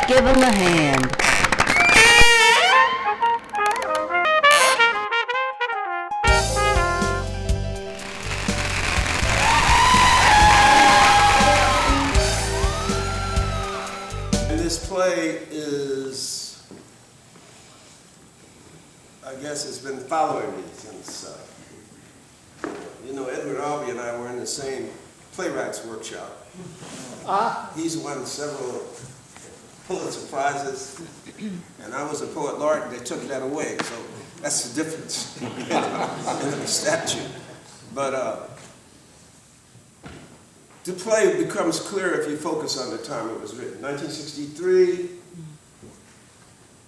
Give him a hand. And this play is, I guess it's been following me since, Edward Albee and I were in the same playwrights workshop. He's won several Pulitzer Prizes, and I was a poet laureate, and they took that away, so that's the difference in the statute. But the play becomes clear if you focus on the time it was written. 1963,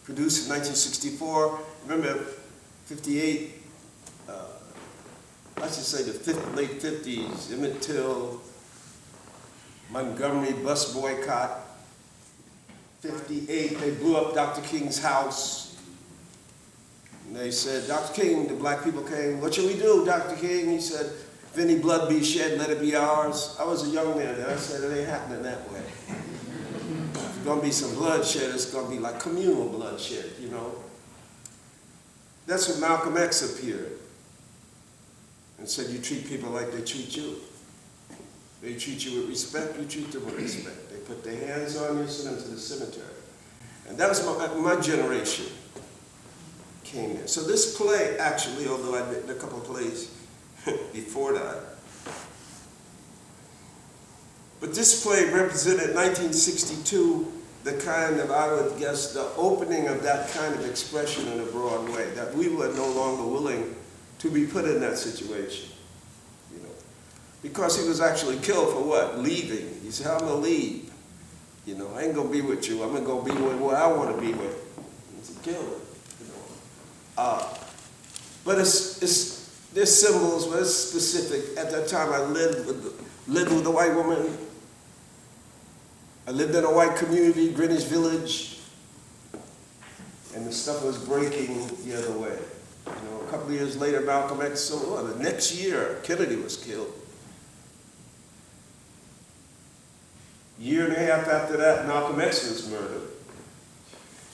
produced in 1964. Remember, 58, I should say the late 50s, Emmett Till, Montgomery bus boycott. 58, they blew up Dr. King's house. And they said, Dr. King, the black people came, what should we do, Dr. King? He said, if any blood be shed, let it be ours. I was a young man and I said, it ain't happening that way. If there's gonna be some bloodshed, it's gonna be like communal bloodshed, you know. That's when Malcolm X appeared and said, you treat people like they treat you. They treat you with respect, you treat them with respect. They put their hands on you, send them to the cemetery. And that was my generation came in. So this play, actually, although I did a couple of plays before that, but this play represented 1962, the kind of, I would guess, the opening of that kind of expression in a broad way, that we were no longer willing to be put in that situation, you know. Because he was actually killed for what? Leaving. He said, I'm gonna leave. You know, I ain't gonna be with you. I'm gonna go be with what I want to be with. He's a killer, you know. But there's symbols, but it's specific. At that time, I lived with a white woman. I lived in a white community, Greenwich Village, and the stuff was breaking the other way. You know, a couple of years later, Malcolm X, the next year, Kennedy was killed. Year and a half after that, Malcolm X was murdered.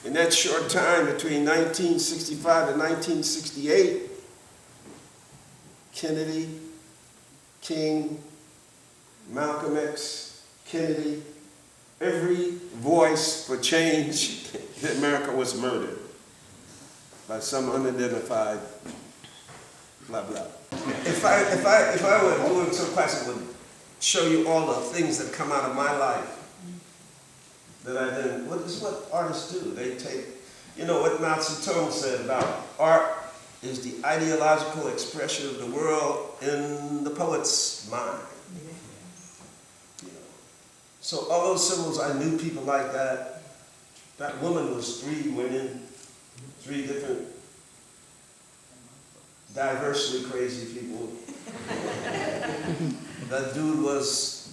In that short time between 1965 and 1968, Kennedy, King, Malcolm X, Kennedy, every voice for change in America was murdered by some unidentified blah blah. If I were doing some class, I would show you all the things that come out of my life that I then, what is what artists do? They take, you know what Mao Zedong said about art is the ideological expression of the world in the poet's mind. You know. So all those symbols, I knew people like that. That woman was 3 women, 3 different, diversely crazy people. That dude was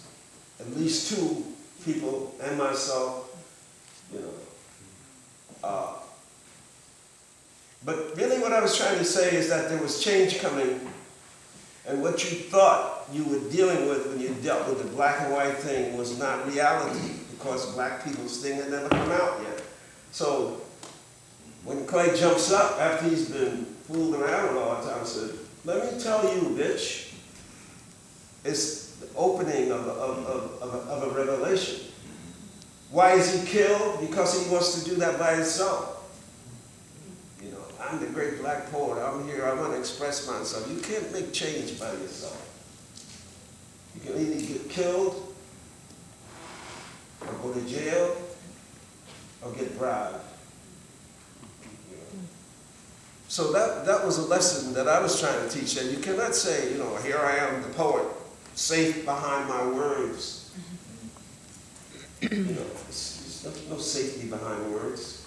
at least 2 people and myself, you know. But really what I was trying to say is that there was change coming, and what you thought you were dealing with when you dealt with the black and white thing was not reality, because black people's thing had never come out yet. So when Clay jumps up after he's been fooled around all the time, said, let me tell you, bitch, it's the opening of a revelation. Why is he killed? Because he wants to do that by himself. You know, I'm the great black poet. I'm here. I want to express myself. You can't make change by yourself. You can either get killed, or go to jail, or get bribed. You know. So that was a lesson that I was trying to teach. That you cannot say, you know, here I am, the poet, safe behind my words. You know, there's no safety behind words.